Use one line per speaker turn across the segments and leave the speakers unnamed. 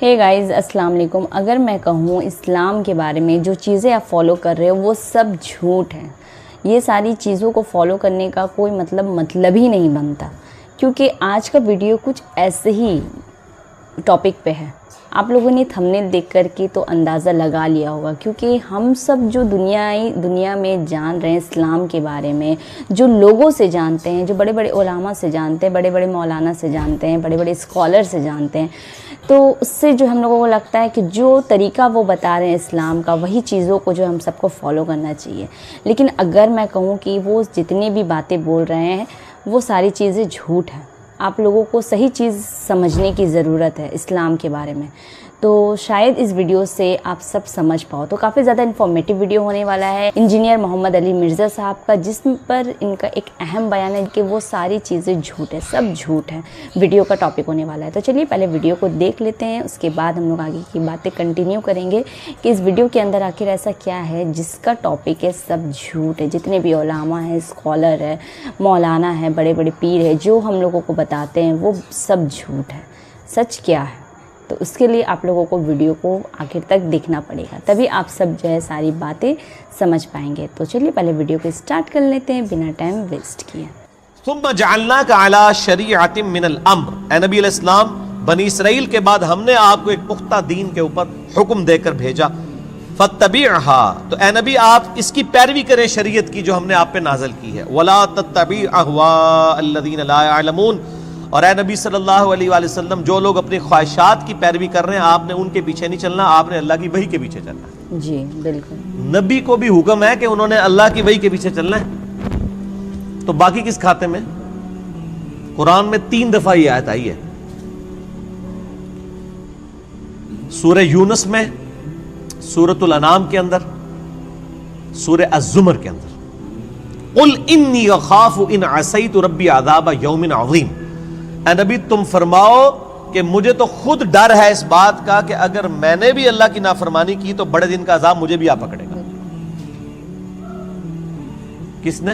ہے گائز السلام علیکم۔ اگر میں کہوں اسلام کے بارے میں جو چیزیں آپ فالو کر رہے ہو وہ سب جھوٹ ہیں، یہ ساری چیزوں کو فالو کرنے کا کوئی مطلب ہی نہیں بنتا، کیونکہ آج کا ویڈیو کچھ ایسے ہی ٹاپک پہ ہے۔ آپ لوگوں نے تھمبنیل دیکھ کر کے تو اندازہ لگا لیا ہوگا، کیونکہ ہم سب جو دنیا میں جان رہے ہیں اسلام کے بارے میں، جو لوگوں سے جانتے ہیں، جو بڑے بڑے علماء سے جانتے ہیں، بڑے بڑے مولانا سے جانتے ہیں، بڑے بڑے اسکالر سے جانتے ہیں، تو اس سے جو ہم لوگوں کو لگتا ہے کہ جو طریقہ وہ بتا رہے ہیں اسلام کا، وہی چیزوں کو جو ہم سب کو فالو کرنا چاہیے۔ لیکن اگر میں کہوں کہ وہ جتنی بھی باتیں بول رہے ہیں وہ ساری چیزیں جھوٹ ہیں، آپ لوگوں کو صحیح چیز سمجھنے کی ضرورت ہے اسلام کے بارے میں، تو شاید اس ویڈیو سے آپ سب سمجھ پاؤ۔ تو کافی زیادہ انفارمیٹیو ویڈیو ہونے والا ہے انجینئر محمد علی مرزا صاحب کا، جس پر ان کا ایک اہم بیان ہے کہ وہ ساری چیزیں جھوٹ ہے، سب جھوٹ ہیں۔ ویڈیو کا ٹاپک ہونے والا ہے، تو چلیے پہلے ویڈیو کو دیکھ لیتے ہیں، اس کے بعد ہم لوگ آگے کی باتیں کنٹینیو کریں گے کہ اس ویڈیو کے اندر آخر ایسا کیا ہے جس کا ٹاپک ہے سب جھوٹ ہے۔ جتنے بھی علماء ہیں، اسکالر ہے، مولانا ہے، بڑے بڑے پیر ہے، جو ہم لوگوں کو بتاتے ہیں وہ سب جھوٹ ہے۔ سچ کیا ہے؟ تو اس کے لیے آپ لوگوں کو ویڈیو کو آخر تک دیکھنا پڑے گا، تبھی آپ سب جو ہے ساری باتیں سمجھ پائیں گے۔ تو چلیے پہلے ویڈیو کو اسٹارٹ کر لیتے ہیں بنا ٹائم ویسٹ کیے۔
ثم جعلناک علی شریعۃ من الامر، اے نبی علیہ السلام، بنی اسرائیل کے بعد ہم نے آپ کو ایک پختہ دین کے اوپر حکم دے کر بھیجا، فاتبعھا، تو اے نبی آپ اس کی پیروی کریں، شریعت کی جو ہم نے آپ پہ نازل کی ہے، ولا تتبع اہواء الذین لا یعلمون، اور اے نبی صلی اللہ علیہ وآلہ وسلم جو لوگ اپنی خواہشات کی پیروی کر رہے ہیں آپ نے ان کے پیچھے نہیں چلنا، آپ نے اللہ کی وحی کے پیچھے چلنا ہے۔
جی بالکل،
نبی کو بھی حکم ہے کہ انہوں نے اللہ کی وحی کے پیچھے چلنا ہے، تو باقی کس کھاتے میں؟ قرآن میں 3 دفعہ یہ آیت آئی ہے، سورہ یونس میں، سورۃ الانعام کے اندر، سورہ الزمر کے اندر۔ قل انی اخاف ان عصیت ربی عذاب یوم عظیم، اے نبی تم فرماؤ کہ مجھے تو خود ڈر ہے اس بات کا کہ اگر میں نے بھی اللہ کی نافرمانی کی تو بڑے دن کا عذاب مجھے بھی آ پکڑے گا۔ کس نے؟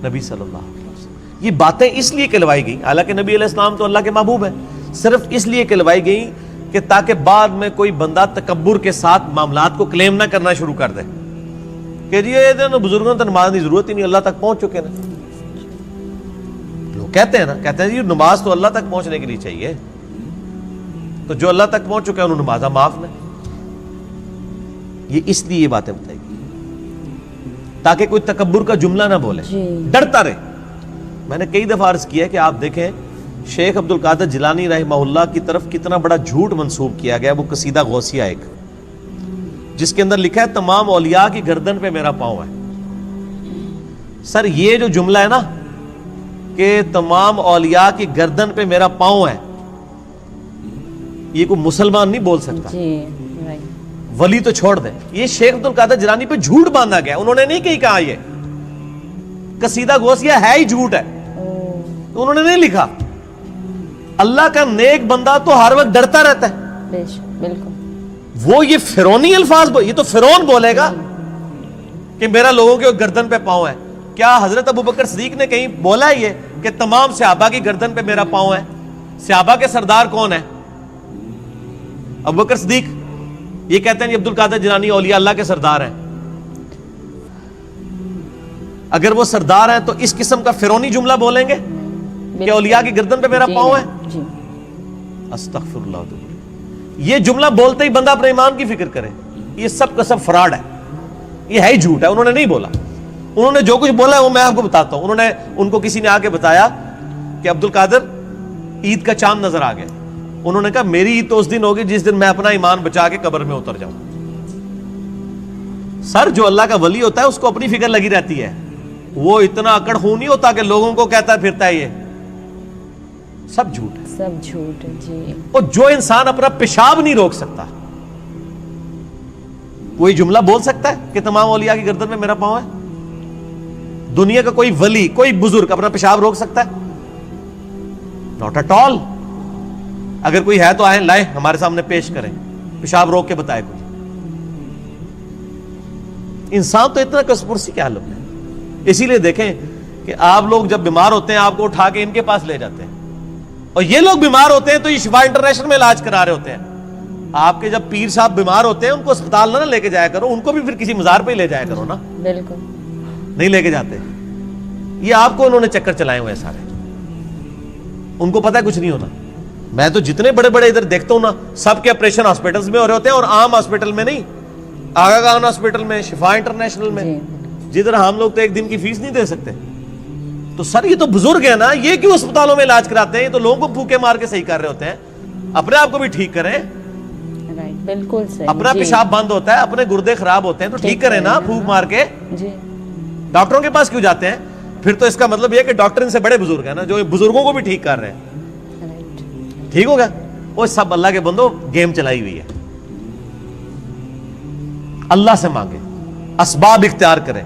نبی صلی اللہ علیہ وسلم۔ یہ باتیں اس لیے کہلوائی گئی، حالانکہ نبی علیہ السلام تو اللہ کے محبوب ہیں، صرف اس لیے کہلوائی گئی کہ تاکہ بعد میں کوئی بندہ تکبر کے ساتھ معاملات کو کلیم نہ کرنا شروع کر دے کہ جی یہ بزرگوں تو نماز کی ضرورت ہی نہیں، اللہ تک پہنچ چکے نا۔ لوگ کہتے ہیں جی نماز تو اللہ تک پہنچنے کے لیے چاہیے، تو جو اللہ تک پہنچ چکے ہیں انہوں نمازہ معاف نہیں۔ یہ اس لیے یہ باتیں بتائی گئی تاکہ کوئی تکبر کا جملہ نہ بولے، ڈرتا رہے۔ میں نے کئی دفعہ عرض کیا کہ آپ دیکھیں شیخ عبد القادر جیلانی رحمہ اللہ کی طرف کتنا بڑا جھوٹ منسوب کیا گیا، وہ قصیدہ غوثیہ ایک، جس کے اندر لکھا ہے تمام اولیاء کی گردن پہ میرا پاؤں ہے۔ سر یہ جو جملہ ہے نا کہ تمام اولیاء کی گردن پہ میرا پاؤں ہے، یہ کوئی مسلمان نہیں بول سکتا، ولی تو چھوڑ دیں، یہ شیخ عبد القادر جیلانی پہ جھوٹ باندھا گیا، انہوں نے نہیں کہیں کہا، یہ قصیدہ غوثیہ ہے ہی جھوٹ ہے، انہوں نے نہیں لکھا۔ اللہ کا نیک بندہ تو ہر وقت ڈرتا رہتا ہے، بالکل۔ وہ یہ فرعونی الفاظ یہ تو فرعون بولے گا کہ میرا لوگوں کے گردن پہ پاؤں ہے، کیا حضرت ابوبکر صدیق نے کہیں بولا ہے یہ کہ تمام صحابہ کی گردن پہ میرا پاؤں ہے؟ صحابہ کے سردار کون ہے؟ ابوبکر صدیق۔ یہ کہتے ہیں عبد القادر جیلانی اولیاء اللہ کے سردار ہیں، اگر وہ سردار ہیں تو اس قسم کا فرعونی جملہ بولیں گے کہ اولیاء کی گردن پہ میرا پاؤں ہے؟ استغفر اللہ۔ یہ جملہ بولتے ہی بندہ اپنے ایمان کی فکر کرے، یہ سب کا سب فراڈ ہے، یہ ہے ہی جھوٹ ہے، انہوں نے نہیں بولا۔ انہوں نے جو کچھ بولا ہے وہ میں آپ کو بتاتا ہوں۔ ان کو کسی نے آ کے بتایا کہ عبد القادر عید کا چاند نظر آ گیا، انہوں نے کہا میری عید تو اس دن ہوگی جس دن میں اپنا ایمان بچا کے قبر میں اتر جاؤں۔ سر جو اللہ کا ولی ہوتا ہے اس کو اپنی فکر لگی رہتی ہے، وہ اتنا اکڑ خون نہیں ہوتا کہ لوگوں کو کہتا پھرتا ہے۔ یہ سب جھوٹ ہے،
سب جھوٹ ہے جی۔
اور جو انسان اپنا پیشاب نہیں روک سکتا کوئی جملہ بول سکتا ہے کہ تمام اولیاء کی گردن میں میرا پاؤں ہے؟ دنیا کا کوئی ولی، کوئی بزرگ اپنا پیشاب روک سکتا ہے؟ Not at all. اگر کوئی ہے تو آئیں، لائیں، ہمارے سامنے پیش کریں، پیشاب روک کے بتائے کوئی۔ انسان تو اتنا کسپرسی کیا حالت ہے۔ اسی لیے دیکھیں کہ آپ لوگ جب بیمار ہوتے ہیں آپ کو اٹھا کے ان کے پاس لے جاتے ہیں، اور یہ لوگ بیمار ہوتے ہیں تو یہ شفا انٹرنیشنل میں علاج کرا رہے ہوتے ہیں، آپ کے جب پیر صاحب بیمار ہوتے ہیں ان کو اسپتال نہ لے کے جایا کرو, ان کو بھی پھر کسی مزار پہ ہی لے جایا کرو نا.
بالکل
نہیں لے کے جاتے. یہ آپ کو انہوں نے چکر چلائے ہوئے سارے, ان کو پتہ ہے کچھ نہیں ہونا. میں تو جتنے بڑے بڑے ادھر دیکھتا ہوں نا, سب کے آپریشن ہاسپٹلس میں ہو رہے ہوتے ہیں, اور عام ہاسپٹل میں نہیں, آغا خان ہاسپٹل میں, شفا انٹرنیشنل میں, جدھر ہم لوگ تو ایک دن کی فیس نہیں دے سکتے. تو سر یہ تو بزرگ ہیں نا, یہ کیوں اسپتالوں میں علاج کراتے ہیں؟ یہ تو لوگوں کو پھوکے مار کے صحیح کر رہے ہوتے ہیں. اپنے آپ کو بھی ٹھیک کریں.
بالکل صحیح.
اپنا پیشاب بند ہوتا ہے, اپنے گردے خراب ہوتے ہیں تو ٹھیک کریں نا پھوک مار کے. ڈاکٹروں کے پاس کیوں جاتے ہیں؟ پھر تو اس کا مطلب یہ کہ ڈاکٹر ان سے بڑے بزرگ ہیں نا, جو بزرگوں کو بھی ٹھیک کر رہے ہیں. ٹھیک ہوگا. وہ سب اللہ کے بندو گیم چلائی ہوئی ہے. اللہ سے مانگے, اسباب اختیار کریں.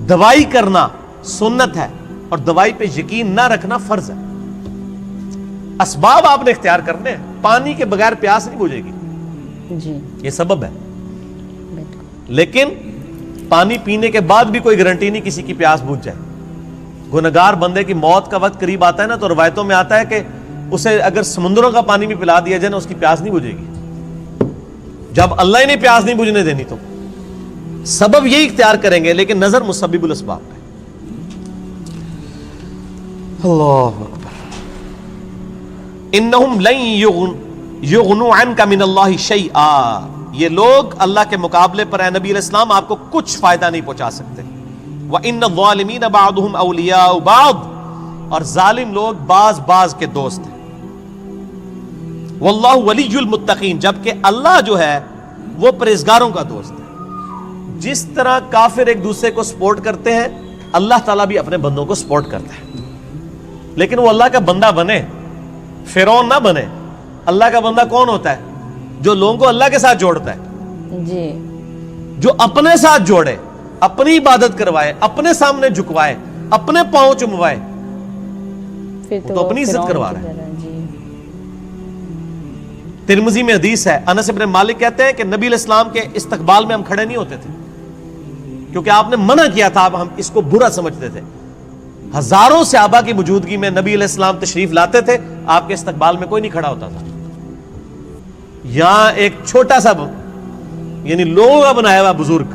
دوائی کرنا سنت ہے, اور دوائی پہ یقین نہ رکھنا فرض ہے. اسباب آپ نے اختیار کرنے ہیں. پانی کے بغیر پیاس نہیں بجھے گی,
جی
یہ سبب ہے. لیکن پانی پینے کے بعد بھی کوئی گارنٹی نہیں کسی کی پیاس بجھ جائے. گنہگار بندے کی موت کا وقت قریب آتا ہے نا, تو روایتوں میں آتا ہے کہ اسے اگر سمندروں کا پانی بھی پلا دیا جائے نا, اس کی پیاس نہیں بجھے گی. جب اللہ ہی نے پیاس نہیں بجھنے دینی تو سبب یہی اختیار کریں گے, لیکن نظر مسبب الاسباب پہ. اللہ اکبر. انہم لن یغنوا عنک من اللہ شیئا, یہ لوگ اللہ کے مقابلے پر اے نبی علیہ السلام آپ کو کچھ فائدہ نہیں پہنچا سکتے. وَإِنَّ الظَّالِمِينَ بَعْضُهُمْ أَوْلِيَاءُ بَعْضٍ, اور ظالم لوگ بعض کے دوست ہیں. وَاللَّهُ وَلِيُّ الْمُتَّقِينَ, جبکہ اللہ جو ہے وہ پرہیزگاروں کا دوست ہے. جس طرح کافر ایک دوسرے کو سپورٹ کرتے ہیں, اللہ تعالیٰ بھی اپنے بندوں کو سپورٹ کرتا ہے. لیکن وہ اللہ کا بندہ بنے, فرعون نہ بنے. اللہ کا بندہ کون ہوتا ہے؟ جو لوگوں کو اللہ کے ساتھ جوڑتا ہے,
جی,
جو اپنے ساتھ جوڑے, اپنی عبادت کروائے, اپنے سامنے جھکوائے, اپنے پاؤں چموائے, تو اپنی عزت کروا رہا ہے. ترمذی میں حدیث ہے, انس ابن مالک کہتے ہیں کہ نبی علیہ السلام کے استقبال میں ہم کھڑے نہیں ہوتے تھے, کیونکہ آپ نے منع کیا تھا, ہم اس کو برا سمجھتے تھے. ہزاروں صحابہ کی موجودگی میں نبی علیہ السلام تشریف لاتے تھے, آپ کے استقبال میں کوئی نہیں کھڑا ہوتا تھا. یہاں ایک چھوٹا سا یعنی لوگوں کا بنایا ہوا بزرگ,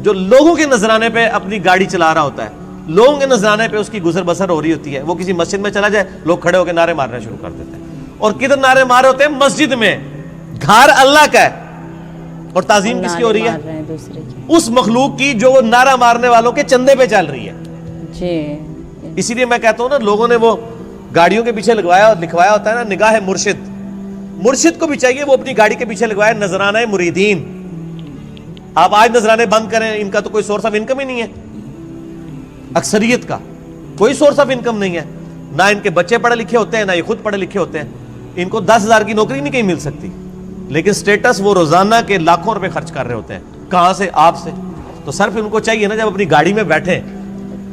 جو لوگوں کے نذرانے پہ اپنی گاڑی چلا رہا ہوتا ہے, لوگوں کے نذرانے پہ اس کی گزر بسر ہو رہی ہوتی ہے, وہ کسی مسجد میں چلا جائے, لوگ کھڑے ہو کے نعرے مارنا شروع کر دیتے ہیں. اور کدھر نعرے مارے ہوتے ہیں؟ مسجد میں. گھر اللہ کا ہے, اور تعظیم کس کی ہو رہی ہے؟ اس مخلوق کی جو وہ نعرہ مارنے والوں کے چندے پہ چل رہی ہے.
جی,
اسی لیے میں کہتا ہوں نا, لوگوں نے وہ گاڑیوں کے پیچھے لکھوایا ہوتا ہے نا, نگاہ مرشد. مرشد کو بھی چاہیے وہ اپنی گاڑی کے پیچھے لگوائے نذرانہ مریدین. آپ آج نذرانے بند کریں, ان کا تو کوئی سورس آف انکم ہی نہیں ہے. اکثریت کا کوئی سورس آف انکم نہیں ہے. نہ ان کے بچے پڑھے لکھے ہوتے ہیں, نہ یہ خود پڑھے لکھے ہوتے ہیں. ان کو 10,000 کی نوکری نہیں کہیں مل سکتی, لیکن سٹیٹس وہ روزانہ کے لاکھوں روپے خرچ کر رہے ہوتے ہیں. کہاں سے؟ آپ سے. تو صرف ان کو چاہیے نا, جب اپنی گاڑی میں بیٹھے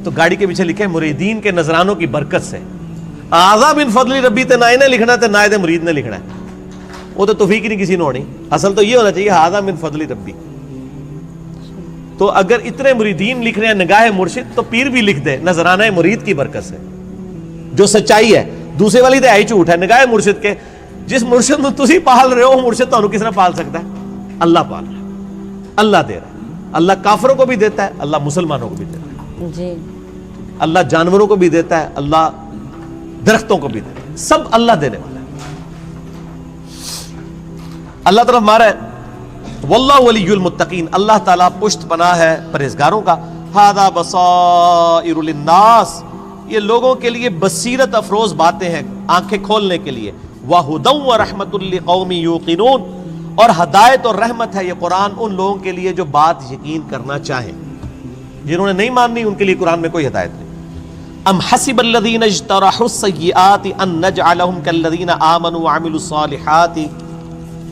تو گاڑی کے پیچھے لکھے مریدین کے نذرانوں کی برکت سے. اعظم من فضل ربی تے نائے نے لکھنا تے نائے مرید نے لکھنا ہے, وہ تو توفیق نہیں کسی نے ہونی. اصل تو یہ ہونا چاہیے اعظم من فضل ربی. تو اگر اتنے مریدین لکھ رہے ہیں نگاہ مرشد, تو پیر بھی لکھ دے نذرانہ مرید کی برکت سے, جو سچائی ہے. دوسرے والی تو ہے ہی جھوٹ ہے. نگاہ مرشد کے, جس مرشد میں تسی پال رہے ہو, مرشد تو کس نے پال سکتا ہے؟ اللہ پال رہا ہے, اللہ دے رہا ہے. اللہ کافروں کو بھی دیتا ہے, اللہ مسلمانوں کو بھی دیتا ہے.
جی,
اللہ جانوروں کو بھی دیتا ہے, اللہ درختوں کو بھی دیتا ہے. سب اللہ دینے والا ہے. اللہ طرف مارا ہے. واللہ ولی المتقین, اللہ تعالیٰ پشت پناہ ہے پرہیزگاروں کا. ھذا بصائر للناس, یہ لوگوں کے لیے بصیرت افروز باتیں ہیں, آنکھیں کھولنے کے لیے. وَھُدًى وَرَحْمَةٌ لِّقَوْمٍ يُوقِنُونَ, اور ہدایت اور رحمت ہے یہ قرآن ان لوگوں کے لیے جو بات یقین کرنا چاہیں. جنہوں نے نہیں ماننی ان کے لیے قرآن میں کوئی ہدایت نہیں. ام حسب الذین اجترحوا السیئات ان نجعلهم كالذین آمنوا وعملوا الصالحات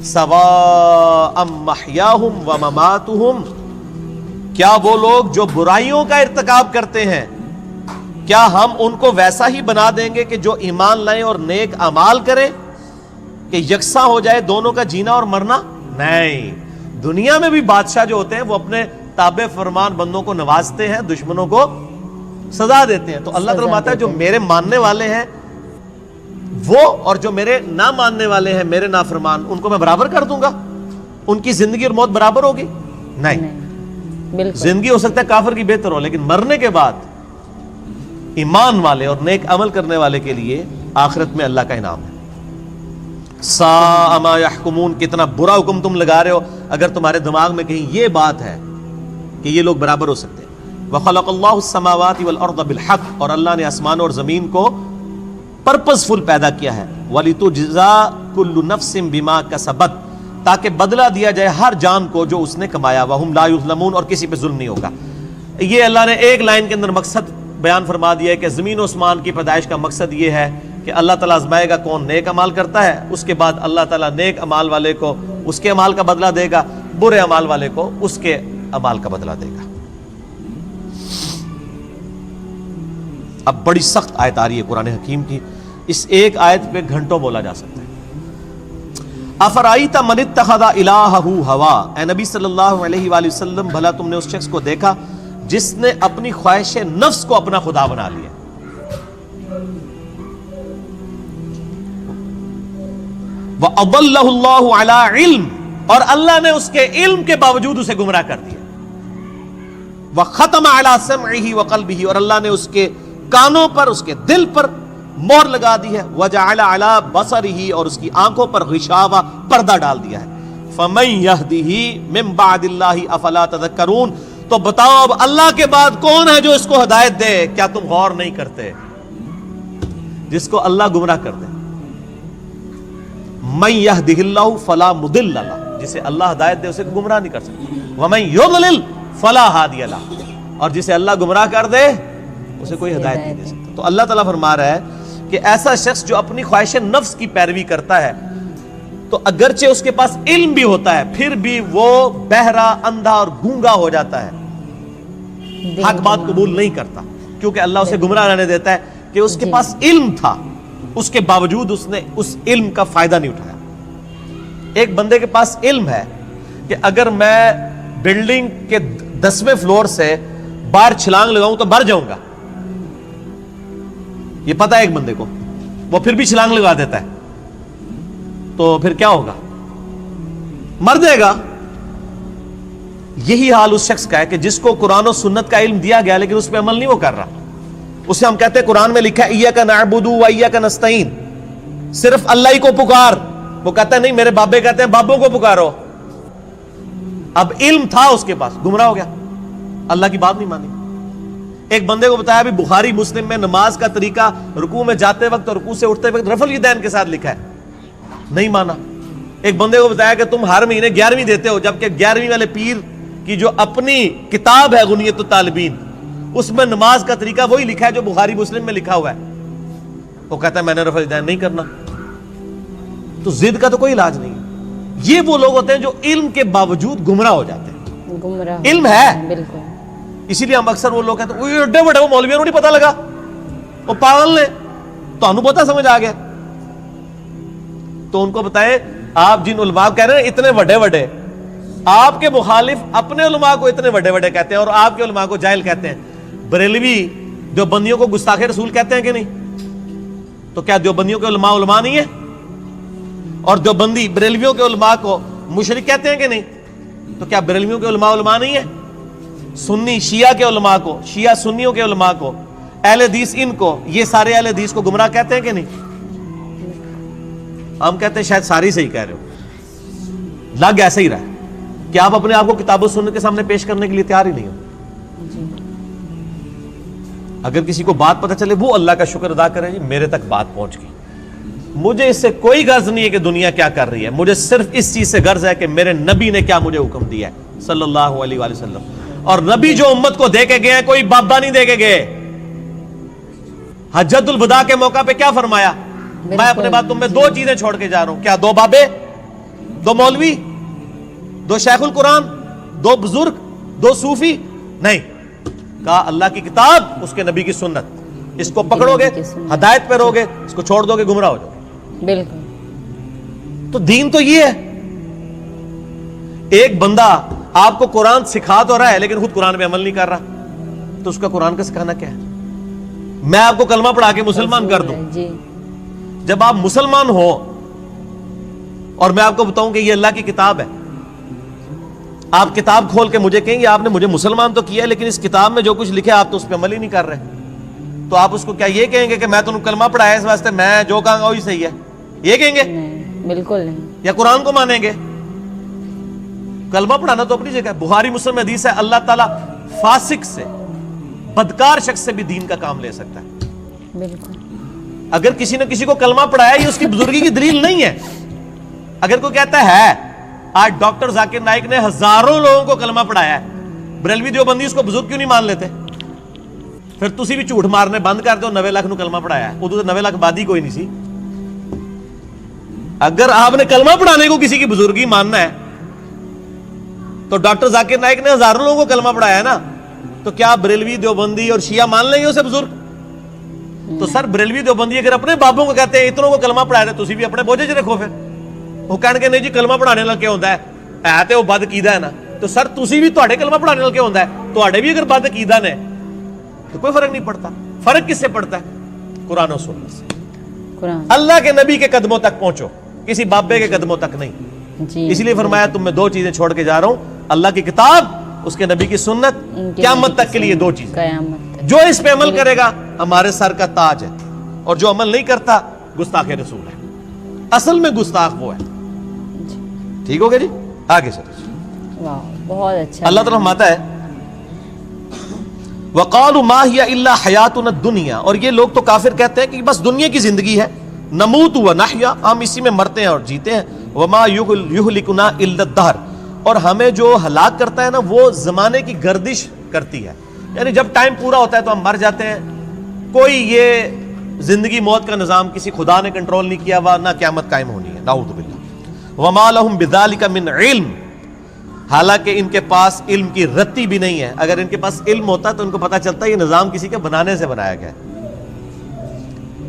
سواء محیاہم ومماتہم, کیا وہ لوگ جو برائیوں کا ارتکاب کرتے ہیں, کیا ہم ان کو ویسا ہی بنا دیں گے کہ جو ایمان لائیں اور نیک اعمال کریں, کہ یکساں ہو جائے دونوں کا جینا اور مرنا؟ نہیں. دنیا میں بھی بادشاہ جو ہوتے ہیں وہ اپنے تابع فرمان بندوں کو نوازتے ہیں, دشمنوں کو سزا دیتے ہیں. تو اللہ تعالیٰ فرماتا ہے جو میرے ماننے والے ہیں وہ اور جو میرے نہ ماننے والے ہیں میرے نافرمان ان کو میں برابر کر دوں گا؟ ان کی زندگی اور موت برابر ہوگی؟ نہیں.
بالکل.
زندگی ہو سکتا ہے کافر کی بہتر ہو، لیکن مرنے کے بعد ایمان والے اور نیک عمل کرنے والے کے لیے آخرت میں اللہ کا انعام ہے. ساء ما یحکمون، کتنا برا حکم تم لگا رہے ہو اگر تمہارے دماغ میں کہیں یہ بات ہے کہ یہ لوگ برابر ہو سکتے ہیں. وَخَلَقَ اللَّهُ السَّمَاوَاتِ وَالْأَرْضَ بِالْحَقِّ، اور اللہ نے آسمان اور زمین کو پرپز فل پیدا کیا ہے. وَلِتُجْزَىٰ كُلُّ نَفْسٍ بِمَا كَسَبَتْ، تاکہ بدلہ دیا جائے ہر جان کو جو اس نے کمایا. وَهُمْ لَا يُظْلَمُونَ، اور کسی پہ ظلم نہیں ہوگا. یہ اللہ نے ایک لائن کے اندر مقصد بیان فرما دیا ہے کہ زمین و آسمان کی پیدائش کا مقصد یہ ہے کہ اللہ تعالیٰ آزمائے گا کون نیک عمال کرتا ہے، اس کے بعد اللہ تعالیٰ نیک عمال والے کو اس کے عمال کا بدلہ دے گا، برے عمال والے کو اس کے عمال کا بدلہ دے گا. اب بڑی سخت آیت آ رہی ہے قرآن حکیم کی، اس ایک آیت پہ گھنٹوں بولا جا سکتا ہے. افرائیت من اتخذ الہہ ہوا، اے نبی صلی اللہ علیہ وآلہ وسلم بھلا تم نے اس شخص کو دیکھا جس نے اپنی خواہش نفس کو اپنا خدا بنا لیا. وَأَضَلَّهُ اللَّهُ عَلَىٰ عِلْمٍ، اور اللہ نے اس کے علم کے باوجود اسے گمراہ کر دیا. وَخَتَمَ عَلَىٰ سَمْعِهِ وَقَلْبِهِ، اور اللہ نے اس کے کانوں پر اس کے دل پر مہر لگا دی ہے. وَجَعَلَ عَلَىٰ بَصَرِهِ، اور اس کی آنکھوں پر غشاوہ پردہ ڈال دیا ہے. فَمَن يَهْدِهِ مِن بَعْدِ اللَّهِ أَفَلَا تَذَكَّرُونَ، تو بتاؤ اب اللہ کے بعد کون ہے جو اس کو ہدایت دے؟ کیا تم غور نہیں کرتے؟ جس کو اللہ گمراہ کر دے. من يهده الله فلا مضل له، جسے اللہ ہدایت دے اسے گمراہ نہیں کر سکتا. ومن يضلل فلا هادي له، اور جسے اللہ گمراہ کر دے اسے کوئی ہدایت نہیں دے سکتا. تو اللہ تعالیٰ فرما رہا ہے کہ ایسا شخص جو اپنی خواہش نفس کی پیروی کرتا ہے تو اگرچہ اس کے پاس علم بھی ہوتا ہے پھر بھی وہ بہرا، اندھا اور گونگا ہو جاتا ہے، حق بات قبول نہیں کرتا، کیونکہ اللہ اسے گمراہ رہنے دیتا ہے کہ اس کے پاس علم تھا، اس کے باوجود اس نے اس علم کا فائدہ نہیں اٹھایا. ایک بندے کے پاس علم ہے کہ اگر میں بلڈنگ کے 10ویں فلور سے باہر چھلانگ لگاؤں تو مر جاؤں گا، یہ پتا ہے ایک بندے کو، وہ پھر بھی چھلانگ لگا دیتا ہے، تو پھر کیا ہوگا؟ مر جائے گا. یہی حال اس شخص کا ہے کہ جس کو قرآن و سنت کا علم دیا گیا لیکن اس پہ عمل نہیں وہ کر رہا. اسے ہم کہتے ہیں قرآن میں لکھا ہے ایاک نعبد و ایاک نستعین، صرف اللہ ہی کو پکار. وہ کہتا ہے نہیں، میرے بابے کہتے ہیں بابوں کو پکارو. اب علم تھا اس کے پاس، گمراہ ہو گیا، اللہ کی بات نہیں مانی. ایک بندے کو بتایا بھی بخاری مسلم میں نماز کا طریقہ رکوع میں جاتے وقت اور رکوع سے اٹھتے وقت رفع الیدین کے ساتھ لکھا ہے، نہیں مانا. ایک بندے کو بتایا کہ تم ہر مہینے 11ویں دیتے ہو، جبکہ 11ویں والے پیر کی جو اپنی کتاب ہے غنیت الطالبین اس میں نماز کا طریقہ وہی لکھا ہے جو بخاری مسلم میں لکھا ہوا ہے. وہ کہتا ہے میں نے رفع الیدین نہیں کرنا. تو ضد کا تو کوئی علاج نہیں. یہ وہ لوگ ہوتے ہیں جو علم کے باوجود گمراہ ہو جاتے ہیں.
گمراہ
علم ہے
بالکل،
اسی لیے ہم اکثر وہ لوگ کہتے ہیں وہ ایڈے بڑے وہ مولویوں کو نہیں پتا لگا، وہ پاگل نے، تو ہم پتا سمجھ آ گیا. تو ان کو بتائیں آپ جن علماء کہہ رہے ہیں اتنے بڑے بڑے، آپ کے مخالف اپنے علماء کو اتنے بڑے بڑے کہتے ہیں اور آپ کے علماء کو جاہل کہتے ہیں. بریلوی دیوبندیوں کو گستاخ رسول کہتے ہیں کہ نہیں؟ تو کیا دیوبندیوں کے علماء علماء نہیں ہیں؟ اور دیوبندی بریلویوں کے علماء کو مشرک کہتے ہیں کہ نہیں؟ تو کیا بریلویوں کے علماء علماء نہیں ہیں؟ سنی شیعہ کے علماء کو، شیعہ سنیوں کے علماء کو، اہل حدیث ان کو، یہ سارے اہل حدیث کو گمراہ کہتے ہیں کہ نہیں؟ ہم کہتے ہیں شاید ساری صحیح کہہ رہے ہو. لگ ایسا ہی رہا ہے کہ آپ اپنے آپ کو کتاب و سنت کے سامنے پیش کرنے کے لیے تیار ہی نہیں ہو. اگر کسی کو بات پتہ چلے وہ اللہ کا شکر ادا کرے، جی میرے تک بات پہنچ گئی، مجھے اس سے کوئی غرض نہیں ہے کہ دنیا کیا کر رہی ہے، مجھے صرف اس چیز سے غرض ہے کہ میرے نبی نے کیا مجھے حکم دیا ہے صلی اللہ علیہ وآلہ وسلم. اور نبی جو امت کو دے کے گئے ہیں کوئی بابا نہیں دے کے گئے. حجۃ الوداع کے موقع پہ کیا فرمایا؟ میں اپنے بعد تم میں 2 چیزیں چھوڑ کے جا رہا ہوں. کیا 2 بابے، 2 مولوی، 2 شیخ القرآن، 2 بزرگ، 2 صوفی؟ نہیں، کہا اللہ کی کتاب، اس کے نبی کی سنت. اس کو پکڑو گے ہدایت پہ رہو گے، اس کو چھوڑ دو گے گمراہ ہو جاؤ گے.
بالکل.
تو دین تو یہ ہے. ایک بندہ آپ کو قرآن سکھا تو رہا ہے لیکن خود قرآن پہ عمل نہیں کر رہا، تو اس کا قرآن کا سکھانا کیا ہے؟ میں آپ کو کلمہ پڑھا کے مسلمان کر دوں، جب آپ مسلمان ہو اور میں آپ کو بتاؤں کہ یہ اللہ کی کتاب ہے، آپ کتاب کھول کے مجھے کہیں گے آپ نے مجھے مسلمان تو کیا ہے لیکن اس کتاب میں جو کچھ لکھا آپ تو اس پہ عمل ہی نہیں کر رہے، تو آپ اس کو کیا یہ کہیں گے کہ میں تو کلمہ پڑھایا اس واسطے میں جو کہوں گا وہی صحیح ہے، یہ کہیں گے؟
نہیں، بالکل نہیں۔
یا قرآن کو مانیں گے؟ کلمہ پڑھانا تو اپنی جگہ ہے، بخاری مسلم حدیث ہے اللہ تعالیٰ فاسق سے، بدکار شخص سے بھی دین کا کام لے سکتا ہے۔
بالکل۔
اگر کسی نے کسی کو کلمہ پڑھایا یہ اس کی بزرگی کی دلیل نہیں ہے۔ اگر کوئی کہتا ہے آج ڈاکٹر ذاکر نائک نے ہزاروں لوگوں کو کلمہ پڑھایا ہے، بریلوی دیوبندی اس کو بزرگ کیوں نہیں مان لیتے؟ پھر تسی بھی جھوٹ مارنے بند کر دو، 90 لاکھ نو کلمہ پڑھایا ہے، ادو تو 90 لاکھ بادی کوئی نہیں سی۔ اگر آپ نے کلمہ پڑھانے کو کسی کی بزرگی ماننا ہے تو ڈاکٹر ذاکر نائک نے ہزاروں لوگوں کو کلمہ پڑھایا ہے نا، تو کیا بریلوی دیوبندی اور شیعہ مان لیں گے اسے بزرگ؟ تو سر بریلوی دیوبندی اگر اپنے بابوں کو کہتے ہیں اتنوں کو کلمہ پڑھایا تو تسی بھی اپنے بوجھے چ رکھو، پھر وہ کہنے کے نہیں جی کلمہ پڑھانے لگ کے ہوتا ہے تے وہ بد عقیدہ ہے نا، تو سر تسی بھی تواڈے کلمہ پڑھانے لگ کے ہوتا ہے، تواڈے بھی اگر بد عقیدہ نے تو کوئی فرق نہیں پڑتا۔ فرق کس سے پڑتا ہے؟ قرآن و سنت سے۔
قرآن،
اللہ کے نبی کے قدموں تک پہنچو، کسی بابے کے قدموں تک نہیں۔
جی،
اس لیے فرمایا تم میں 2 چیزیں چھوڑ کے جا رہا ہوں، اللہ کی کتاب، اس کے نبی کی سنت، قیامت تک کے لیے 2 چیزیں۔
قیامت تک۔
جو اس پہ عمل کرے گا ہمارے سر کا تاج ہے، اور جو عمل نہیں کرتا گستاخ رسول ہے۔ اصل میں گستاخ وہ ہے۔ ٹھیک ہو گیا جی؟ آگے سر
واہ، بہت اچھا۔
اللہ تعالیٰ فرماتا ہے وَقَالُوا مَا هِيَ إِلَّا حَيَاتُنَا الدُّنْيَا، اور یہ لوگ تو کافر کہتے ہیں کہ بس دنیا کی زندگی ہے، نموت وَنَحْيَا، ہم اسی میں مرتے ہیں اور جیتے ہیں، وَمَا يُهْلِكُنَا إِلَّا الدَّهْرُ، اور ہمیں جو ہلاک کرتا ہے نا وہ زمانے کی گردش کرتی ہے، یعنی جب ٹائم پورا ہوتا ہے تو ہم مر جاتے ہیں۔ کوئی یہ زندگی موت کا نظام کسی خدا نے کنٹرول نہیں کیا ہوا، نہ قیامت قائم ہونی ہے، نعوذ باللہ۔ وَمَا لَهُمْ بِذَلِكَ مِنْ عِلْمٍ، حالانکہ ان کے پاس علم کی رتی بھی نہیں ہے۔ اگر ان کے پاس علم ہوتا تو ان کو پتا چلتا یہ نظام کسی کے بنانے سے بنایا گیا ہے۔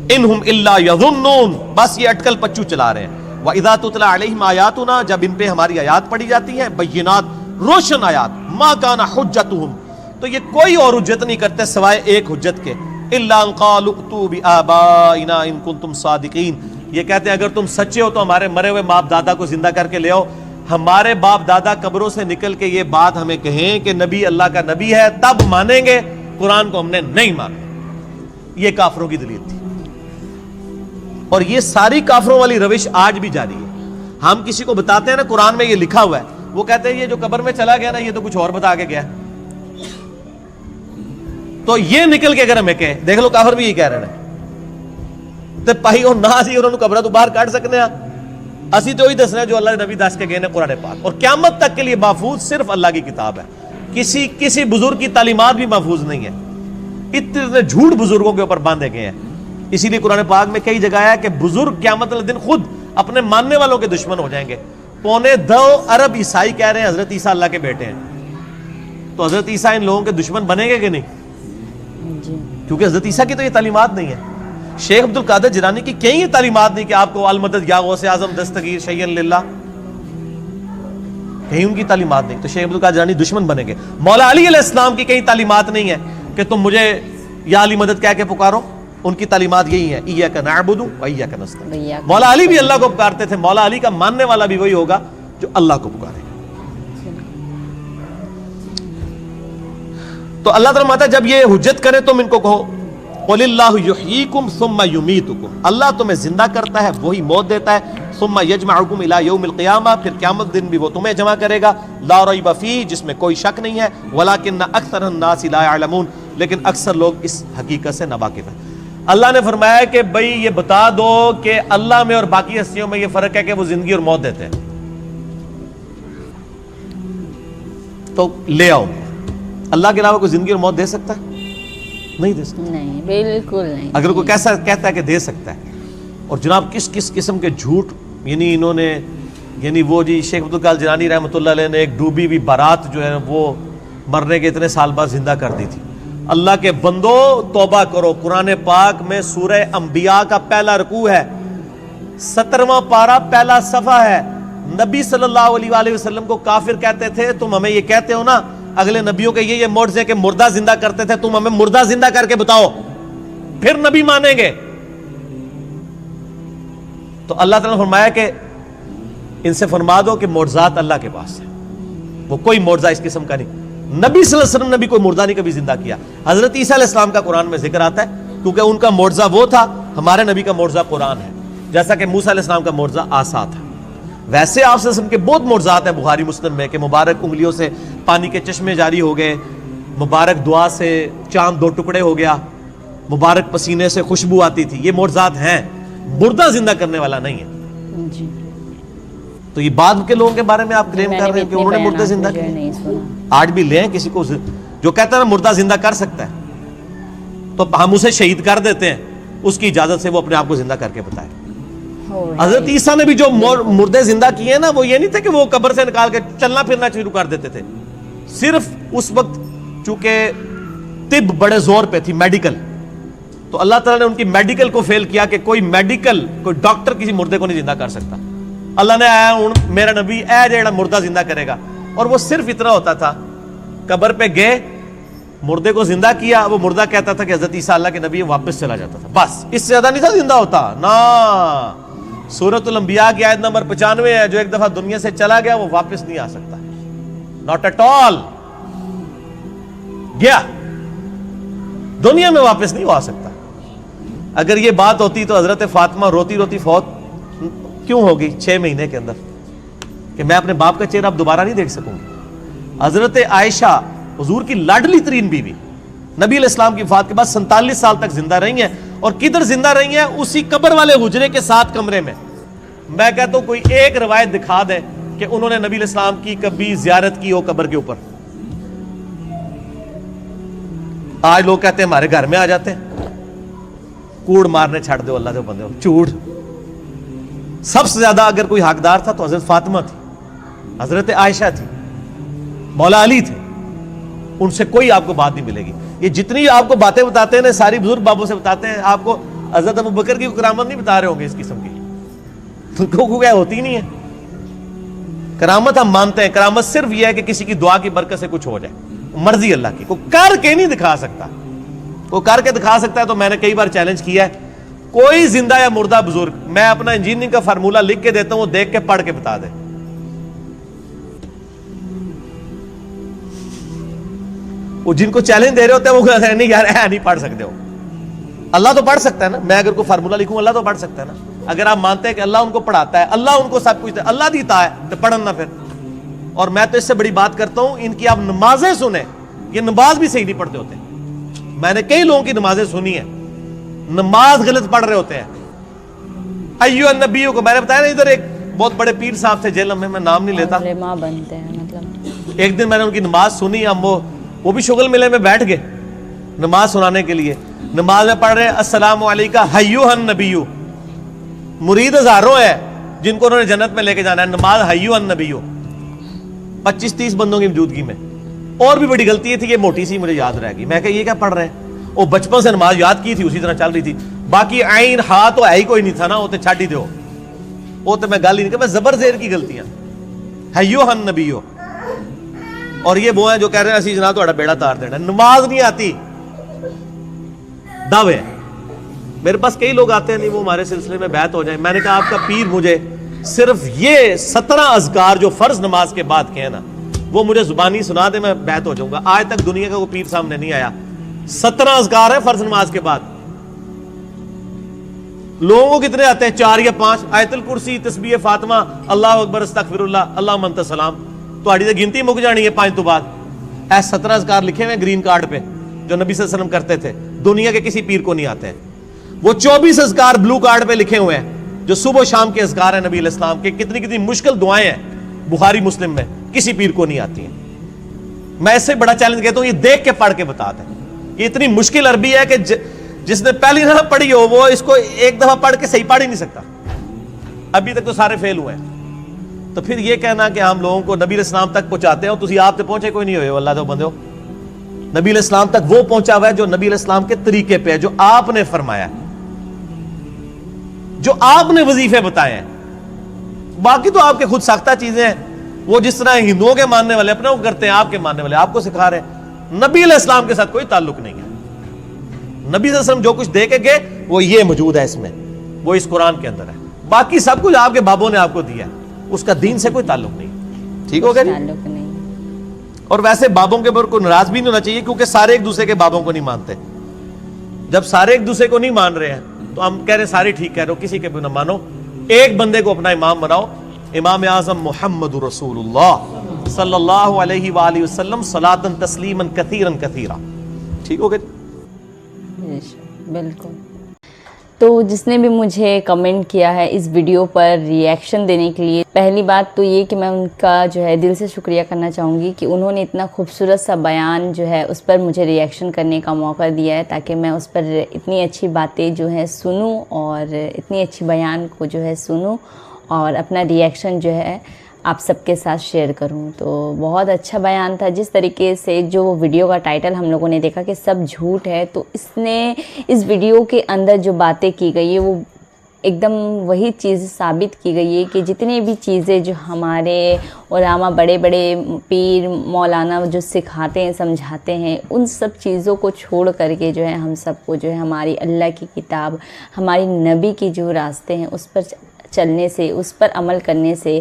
اِنْهُمْ إِلَّا يَظُنُّونَ، بس یہ اٹکل پچو چلا رہے ہیں۔ وَإِذَا تُتْلَىٰ عَلَيْهِمْ آيَاتُنَا، جب ان پہ ہماری آیات پڑھی جاتی ہیں، بینات، روشن آیات، مَا كَانَ حُجَّتُهُمْ، تو یہ کوئی اور حجت نہیں کرتے سوائے ایک حجت کے، إِلَّا أَنْ قَالُوا ائْتُوا بِآبَائِنَا إِن كُنتُمْ صَادِقِينَ، یہ کہتے ہیں اگر تم سچے ہو تو ہمارے مرے ہوئے باپ دادا کو زندہ کر کے لے آؤ۔ ہمارے باپ دادا قبروں سے نکل کے یہ بات ہمیں کہیں کہ نبی اللہ کا نبی ہے، تب مانیں گے، قرآن کو ہم نے نہیں مانا۔ یہ کافروں کی دلیل تھی، اور یہ ساری کافروں والی روش آج بھی جاری ہے۔ ہم کسی کو بتاتے ہیں نا قرآن میں یہ لکھا ہوا ہے، وہ کہتے ہیں یہ جو قبر میں چلا گیا نا یہ تو کچھ اور بتا کے گیا، تو یہ نکل کے اگر ہمیں کہے دیکھ لو کافر بھی یہ کہہ رہے ہیں تے پائی اور نہ سی انہوں قبرہ تو باہر کاٹ سکنے ہیں، اسی تو ہی دسنا ہے جو اللہ نبی دس کے گئے نے قرآن پاک، اور قیامت تک کے لیے محفوظ صرف اللہ کی کتاب ہے، کسی بزرگ کی تعلیمات بھی محفوظ نہیں ہے۔ اتنے جھوٹ بزرگوں کے اوپر باندھے گئے ہیں، اسی لیے قرآن پاک میں کئی جگہ ہے کہ بزرگ قیامت والے دن خود اپنے ماننے والوں کے دشمن ہو جائیں گے۔ 2.25 ارب عیسائی کہہ رہے ہیں حضرت عیسیٰ اللہ کے بیٹے ہیں، تو حضرت عیسیٰ ان لوگوں کے دشمن بنیں گے کہ نہیں؟
جی،
کیونکہ حضرت عیسیٰ کی تو یہ تعلیمات نہیں ہے۔ شیخ عبد القادر جیلانی کی کہیں یہ تعلیمات نہیں کہ آپ کو المدد یا غوث اعظم دستگیر شیئن للہ، کہیں ان کی تعلیمات نہیں، تو شیخ عبد القادر جیلانی دشمن بنیں گے۔ مولا علی علیہ السلام کی کہیں تعلیمات نہیں ہے کہ تم مجھے یا علی مدد کہہ کے پکارو، ان کی تعلیمات یہی ہے ایاک نعبد و ایاک نستعین۔ مولا علی بھی اللہ کو پکارتے تھے، مولا علی کا ماننے والا بھی وہی ہوگا جو اللہ کو پکارے۔ تو اللہ تعالیٰ فرماتا ہے جب یہ حجت کرے تم ان کو کہو قل اللہ یحییکم ثم یمیتکم، اللہ تمہیں زندہ کرتا ہے وہی موت دیتا ہے، ثم یجمعکم الی یوم القیامہ، پھر قیامت دن بھی وہ تمہیں جمع کرے گا، لا ریب فیہ، جس میں کوئی شک نہیں ہے، ولکن اکثر الناس لا یعلمون، لیکن اکثر لوگ اس حقیقت سے ناواقف ہیں۔ اللہ نے فرمایا کہ بھئی یہ بتا دو کہ اللہ میں اور باقی ہستیوں میں یہ فرق ہے کہ وہ زندگی اور موت دیتے ہیں، تو لے آؤ۔ اللہ کے علاوہ کوئی زندگی اور موت دے سکتا ہے؟ نہیں دے سکتا،
نہیں، بالکل نہیں۔
اگر کوئی کیسا کہتا ہے کہ دے سکتا ہے، اور جناب کس کس قسم کے جھوٹ، یعنی انہوں نے، یعنی وہ جی شیخ عبد القادر جیلانی رحمۃ اللہ علیہ نے ایک ڈوبی ہوئی بارات جو ہے وہ مرنے کے اتنے سال بعد زندہ کر دی تھی۔ اللہ کے بندو توبہ کرو، قرآن پاک میں سورہ انبیاء کا پہلا رکوع ہے، 17واں پارہ پہلا صفحہ ہے۔ نبی صلی اللہ علیہ وآلہ وسلم کو کافر کہتے تھے تم ہمیں یہ کہتے ہو نا اگلے نبیوں کے یہ معجزے کہ مردہ زندہ کرتے تھے، تم ہمیں مردہ زندہ کر کے بتاؤ پھر نبی مانیں گے۔ تو اللہ تعالیٰ نے فرمایا کہ ان سے فرما دو کہ معجزات اللہ کے پاس ہے، وہ کوئی معجزہ اس قسم کا نہیں۔ نبی صلی اللہ علیہ وسلم نے بھی کوئی مردہ نہیں کبھی زندہ کیا۔ حضرت عیسیٰ علیہ السلام کا قرآن میں ذکر آتا ہے کیونکہ ان کا معجزہ وہ تھا، ہمارے نبی کا معجزہ قرآن ہے، جیسا کہ موسیٰ علیہ السلام کا معجزہ عصا تھا۔ ویسے آپ صلی اللہ علیہ وسلم کے بہت معجزات ہیں بخاری مسلم میں کہ مبارک انگلیوں سے پانی کے چشمے جاری ہو گئے، مبارک دعا سے چاند 2 ٹکڑے ہو گیا، مبارک پسینے سے خوشبو آتی تھی، یہ معجزات ہیں، مردہ زندہ کرنے والا نہیں ہے۔
جی
تو یہ بعد کے لوگوں کے بارے میں آپ کلیم کر رہے ہیں کہ انہوں نے مردہ زندہ کیا؟
نہیں سنا۔
آج بھی لیں کسی کو جو کہتا ہے نا مردہ زندہ کر سکتا ہے تو ہم اسے شہید کر دیتے ہیں، اس کی اجازت سے وہ اپنے آپ کو زندہ کر کے بتائے۔ حضرت عیسیٰ نے بھی جو مردے زندہ کیے ہیں نا، وہ یہ نہیں تھے کہ وہ قبر سے نکال کے چلنا پھرنا شروع کر دیتے تھے، صرف اس وقت چونکہ طب بڑے زور پہ تھی، میڈیکل، تو اللہ تعالیٰ نے ان کی میڈیکل کو فیل کیا کہ کوئی ڈاکٹر کسی مردے کو نہیں زندہ کر سکتا۔ اللہ نے آیا میرا نبی اے جیڑا مردہ زندہ کرے گا، اور وہ صرف اتنا ہوتا تھا، قبر پہ گئے مردے کو زندہ کیا، وہ مردہ کہتا تھا کہ حضرت عیسیٰ اللہ کے نبی، واپس چلا جاتا تھا، بس اس سے زیادہ نہیں تھا زندہ ہوتا نا۔ سورۃ الانبیاء کی آیت نمبر 95 ہے، جو ایک دفعہ دنیا سے چلا گیا وہ واپس نہیں آ سکتا، ناٹ ایٹ آل، گیا دنیا میں واپس نہیں آ سکتا۔ اگر یہ بات ہوتی تو حضرت فاطمہ روتی روتی فوت کیوں ہوگی 6 مہینے کے اندر کہ میں اپنے باپ کا چہرہ اب دوبارہ نہیں دیکھ سکوں گی۔ حضرت عائشہ حضور کی لاڈلی ترین بیوی، نبی علیہ السلام کی وفات کے بعد 47 سال تک زندہ رہی ہیں، اور کدھر زندہ رہی ہیں؟ اسی قبر والے حجرے کے 7 کمرے میں۔ میں کہتا ہوں کوئی ایک روایت دکھا دے کہ انہوں نے نبی علیہ السلام کی کبھی زیارت کی ہو قبر کے اوپر۔ آج لوگ کہتے ہیں ہمارے گھر میں آ جاتے ہیں، کوڑ مارنے چھڑ دو اللہ دے بندے ہو، چوڑ۔ سب سے زیادہ اگر کوئی حقدار تھا تو حضرت فاطمہ تھی، حضرت عائشہ تھی، مولا علی تھے، ان سے کوئی آپ کو بات نہیں ملے گی۔ یہ جتنی آپ کو باتیں بتاتے ہیں ساری بزرگ بابوں سے بتاتے ہیں، آپ کو حضرت ابوبکر کی کرامت نہیں بتا رہے ہوں گے اس قسم کی، تو کیا ہوتی نہیں ہے کرامت۔ ہم مانتے ہیں کرامت صرف یہ ہے کہ کسی کی دعا کی برکت سے کچھ ہو جائے، مرضی اللہ کی، کوئی کر کے نہیں دکھا سکتا۔ کوئی کر کے دکھا سکتا ہے تو میں نے کئی بار چیلنج کیا ہے، کوئی زندہ یا مردہ بزرگ، میں اپنا انجینئرنگ کا فارمولہ لکھ کے دیتا ہوں، وہ دیکھ کے پڑھ کے بتا دے۔ وہ جن کو چیلنج دے رہے ہوتے ہیں وہ کہتے ہیں نہیں یار نہیں پڑھ سکتے ہو۔ اللہ تو پڑھ سکتا ہے نا، میں اگر کوئی فارمولہ لکھوں اللہ تو پڑھ سکتا ہے نا۔ اگر آپ مانتے ہیں کہ اللہ ان کو پڑھاتا ہے، اللہ ان کو سب کچھ دے، اللہ دیتا ہے تو پڑھن نہ پھر۔ اور میں تو اس سے بڑی بات کرتا ہوں، ان کی آپ نمازیں سنیں، یہ نماز بھی صحیح نہیں پڑھتے ہوتے۔ میں نے کئی لوگوں کی نمازیں سنی ہیں، نماز غلط پڑھ رہے ہوتے ہیں۔ ایو النبیوں کو میں نے بتایا نا، ادھر ایک بہت بڑے پیر صاحب تھے جیل میں نام نہیں لیتا،
بنتے ہیں مطلب۔
ایک دن میں نے ان کی نماز سنی، ہم وہ بھی شغل ملے میں بیٹھ گئے نماز سنانے کے لیے۔ نماز میں پڑھ رہے السلام علیکہ ایھا النبی، مرید ہزاروں ہیں جن کو انہوں نے جنت میں لے کے جانا ہے، نماز ایھا النبی 25-30 بندوں کی موجودگی میں۔ اور بھی بڑی غلطی تھی، یہ موٹی سی مجھے یاد رہ گئی، میں کہ یہ کیا پڑھ رہے ہیں؟ وہ بچپن سے نماز یاد کی تھی، اسی طرح چل رہی تھی، باقی عین ہا تو ہے ہی کوئی نہیں تھا نا، وہ تو چھڈ ہی دو، وہ تو میں گل ہی نہیں کہ میں زبر زیر کی غلطیاں ایھا النبی۔ اور یہ وہ ہیں جو کہہ رہے ہیں اسی جناب تہاڈا بیڑا تار دینا، نماز نہیں آتی، دعوے۔ میرے پاس کئی لوگ آتے ہیں نہیں وہ ہمارے سلسلے میں بیعت ہو جائیں، میں نے کہا آپ کا پیر مجھے صرف یہ 17 اذکار جو فرض نماز کے بعد کے ہیں نا وہ مجھے زبانی سنا دے، میں بیعت ہو جاؤں گا۔ آج تک دنیا کا کوئی پیر سامنے نہیں آیا۔ 17 اذکار ہیں فرض نماز کے بعد۔ لوگوں کو کتنے آتے ہیں؟ 4 یا 5، آیت الکرسی، تسبیح فاطمہ، اللہ اکبر، استغفر اللہ، اللہم انت السلام، تہاڈی تے گنتی مک جانی ہے 5 تو بعد۔ اے 17 اذکار لکھے ہوئے گرین کارڈ پہ جو نبی صلی اللہ علیہ وسلم کرتے تھے، دنیا کے کسی پیر کو نہیں آتے ہیں۔ وہ 24 اذکار بلو کارڈ پہ لکھے ہوئے ہیں جو صبح و شام کے اذکار ہیں نبی علیہ السلام کے، کتنی کتنی مشکل دعائیں ہیں بخاری مسلم میں، کسی پیر کو نہیں آتی ہیں۔ میں اس سے بڑا چیلنج کہتا ہوں یہ دیکھ کے پڑھ کے بتا دیں۔ یہ اتنی مشکل عربی ہے کہ جس نے پہلی دفعہ پڑھی ہو وہ اس کو ایک دفعہ پڑھ کے صحیح پڑھ ہی نہیں سکتا۔ ابھی تک تو سارے فیل ہوئے ہیں۔ تو پھر یہ کہنا کہ ہم لوگوں کو نبی علیہ السلام تک پہنچاتے ہیں، تسی آپ تک پہنچے کوئی نہیں ہوئے اللہ دے بندے ہو۔ نبی علیہ السلام تک وہ پہنچا ہوا ہے جو نبی علیہ السلام کے طریقے پہ ہے، جو آپ نے فرمایا، جو آپ نے وظیفے بتائے ہیں۔ باقی تو آپ کے خود ساختہ چیزیں ہیں، وہ جس طرح ہندوؤں کے ماننے والے اپنے کو کرتے ہیں، آپ کے ماننے والے آپ کو سکھا رہے ہیں۔ نبی علیہ السلام کے ساتھ کوئی تعلق نہیں ہے۔ نبی صلی اللہ علیہ وسلم جو کچھ دے کے گئے وہ یہ موجود ہے اس میں، وہ اس قرآن کے اندر ہے۔ باقی سب کچھ آپ کے بابوں نے آپ کو دیا ہے, اس کا دین سے کوئی تعلق نہیں. ٹھیک ہو گیا جی؟
تعلق نہیں.
اور ویسے بابوں کے اوپر کوئی ناراض بھی نہیں ہونا چاہیے, کیونکہ سارے ایک دوسرے کے بابوں کو نہیں مانتے. جب سارے ایک دوسرے کو نہیں مان رہے ہیں تو ہم کہہ رہے ہیں سارے ٹھیک کہہ رہے ہو, کسی کے بھی نہ مانو, ایک بندے کو اپنا امام بناؤ, امام اعظم محمد رسول اللہ صلی اللہ علیہ وآلہ وسلم صلاۃً تسلیما کثیرا کثیرا. ٹھیک ہو گیا؟
بالکل. تو جس نے بھی مجھے کمنٹ کیا ہے اس ویڈیو پر ریئیکشن دینے کے لیے, پہلی بات تو یہ کہ میں ان کا جو ہے دل سے شکریہ کرنا چاہوں گی کہ انہوں نے اتنا خوبصورت سا بیان جو ہے اس پر مجھے ریئیکشن کرنے کا موقع دیا ہے, تاکہ میں اس پر اتنی اچھی باتیں جو ہے سنوں اور اتنی اچھی بیان کو جو ہے سنوں اور اپنا ریئیکشن جو ہے آپ سب کے ساتھ شیئر کروں. تو بہت اچھا بیان تھا. جس طریقے سے جو ویڈیو کا ٹائٹل ہم لوگوں نے دیکھا کہ سب جھوٹ ہے, تو اس ویڈیو کے اندر جو باتیں کی گئی ہے وہ ایک دم وہی چیز ثابت کی گئی ہے کہ جتنے بھی چیزیں جو ہمارے علماء بڑے بڑے پیر مولانا جو سکھاتے ہیں سمجھاتے ہیں, ان سب چیزوں کو چھوڑ کر کے جو ہے ہم سب کو جو ہے ہماری اللہ کی کتاب, ہماری نبی کی جو راستے ہیں اس پر چلنے سے, اس پر عمل کرنے سے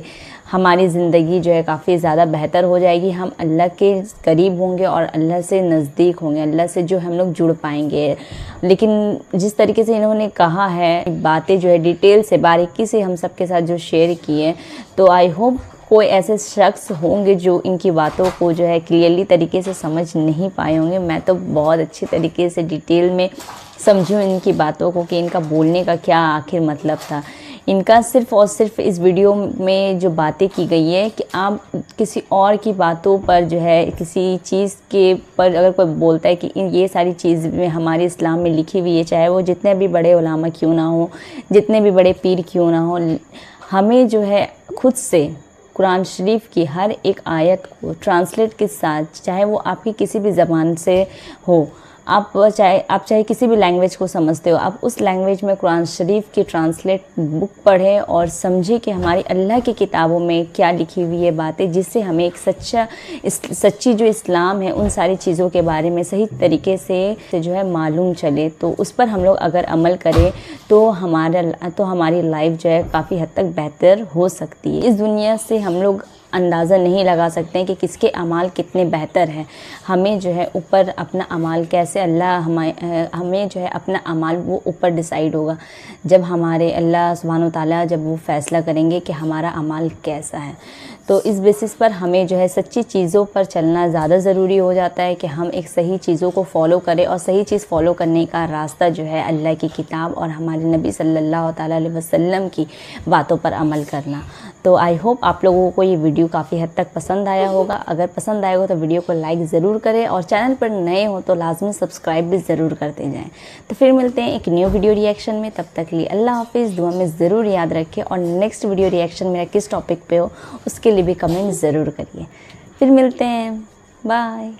ہماری زندگی جو ہے کافی زیادہ بہتر ہو جائے گی. ہم اللہ کے قریب ہوں گے اور اللہ سے نزدیک ہوں گے, اللہ سے جو ہم لوگ جڑ پائیں گے. لیکن جس طریقے سے انہوں نے کہا ہے باتیں جو ہے ڈیٹیل سے باریکی سے ہم سب کے ساتھ جو شیئر کیے, تو آئی ہوپ کوئی ایسے شخص ہوں گے جو ان کی باتوں کو جو ہے کلیئرلی طریقے سے سمجھ نہیں پائے ہوں گے. میں تو بہت اچھی طریقے سے ڈیٹیل میں سمجھوں ان کی باتوں کو کہ ان کا بولنے کا کیا آخر مطلب تھا. ان کا صرف اور صرف اس ویڈیو میں جو باتیں کی گئی ہے کہ آپ کسی اور کی باتوں پر جو ہے کسی چیز کے پر اگر کوئی بولتا ہے کہ یہ ساری چیز میں ہمارے اسلام میں لکھی ہوئی ہے, چاہے وہ جتنے بھی بڑے علماء کیوں نہ ہوں, جتنے بھی بڑے پیر کیوں نہ ہوں, ہمیں جو ہے خود سے قرآن شریف کی ہر ایک آیت کو ٹرانسلیٹ کے ساتھ, چاہے وہ آپ کی کسی بھی زبان سے ہو, آپ چاہے کسی بھی لینگویج کو سمجھتے ہو, آپ اس لینگویج میں قرآن شریف کی ٹرانسلیٹ بک پڑھیں اور سمجھیں کہ ہماری اللہ کی کتابوں میں کیا لکھی ہوئی ہے باتیں, جس سے ہمیں ایک سچی جو اسلام ہے ان ساری چیزوں کے بارے میں صحیح طریقے سے جو ہے معلوم چلے. تو اس پر ہم لوگ اگر عمل کریں تو ہماری لائف جو ہے کافی حد تک بہتر ہو سکتی ہے. اس دنیا سے ہم لوگ اندازہ نہیں لگا سکتے ہیں کہ کس کے اعمال کتنے بہتر ہیں. ہمیں جو ہے اوپر اپنا اعمال کیسے ہمیں جو ہے اپنا اعمال وہ اوپر ڈیسائیڈ ہوگا جب ہمارے اللہ سبحانہ و تعالیٰ جب وہ فیصلہ کریں گے کہ ہمارا اعمال کیسا ہے. تو اس بیسس پر ہمیں جو ہے سچی چیزوں پر چلنا زیادہ ضروری ہو جاتا ہے کہ ہم ایک صحیح چیزوں کو فالو کریں, اور صحیح چیز فالو کرنے کا راستہ جو ہے اللہ کی کتاب اور ہمارے نبی صلی اللہ تعالیٰ علیہ وسلم کی باتوں پر عمل کرنا. تو آئی ہوپ آپ لوگوں کو یہ ویڈیو کافی حد تک پسند آیا ہوگا. اگر پسند آئے گا تو ویڈیو کو لائک ضرور کریں, اور چینل پر نئے ہوں تو لازمی سبسکرائب بھی ضرور کرتے جائیں. تو پھر ملتے ہیں ایک نیو ویڈیو ریئیکشن میں, تب تک لیے اللہ حافظ. دعا میں ضرور یاد رکھیں, اور نیکسٹ ویڈیو ریئیکشن میرا کس ٹاپک پہ ہو اس کے لیے بھی کمنٹ ضرور کریے. پھر ملتے ہیں, بائے.